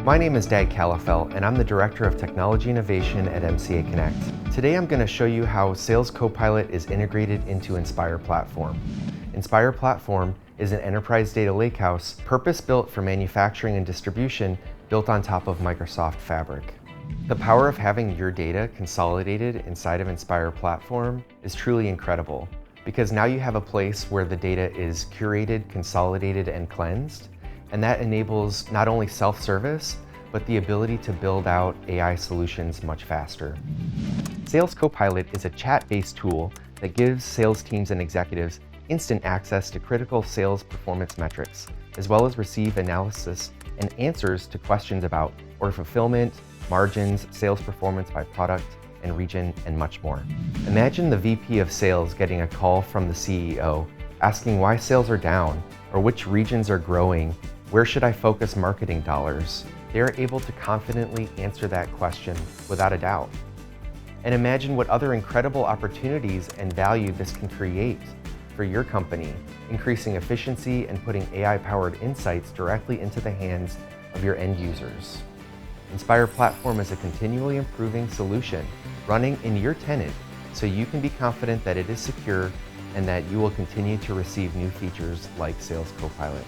My name is Dag Kalafel, and I'm the Director of Technology Innovation at MCA Connect. Today I'm going to show you how Sales Copilot is integrated into Inspire Platform. Inspire Platform is an enterprise data lakehouse purpose-built for manufacturing and distribution, built on top of Microsoft Fabric. The power of having your data consolidated inside of Inspire Platform is truly incredible, because now you have a place where the data is curated, consolidated, and cleansed. And that enables not only self-service, but the ability to build out AI solutions much faster. Sales Copilot is a chat-based tool that gives sales teams and executives instant access to critical sales performance metrics, as well as receive analysis and answers to questions about order fulfillment, margins, sales performance by product and region, and much more. Imagine the VP of sales getting a call from the CEO asking why sales are down, or which regions are growing. Where should I focus marketing dollars? They're able to confidently answer that question without a doubt. And imagine what other incredible opportunities and value this can create for your company, increasing efficiency and putting AI-powered insights directly into the hands of your end users. Inspire Platform is a continually improving solution running in your tenant, so you can be confident that it is secure and that you will continue to receive new features like Sales Copilot.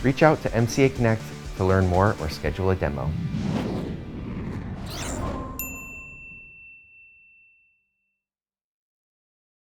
Reach out to MCA Connect to learn more or schedule a demo.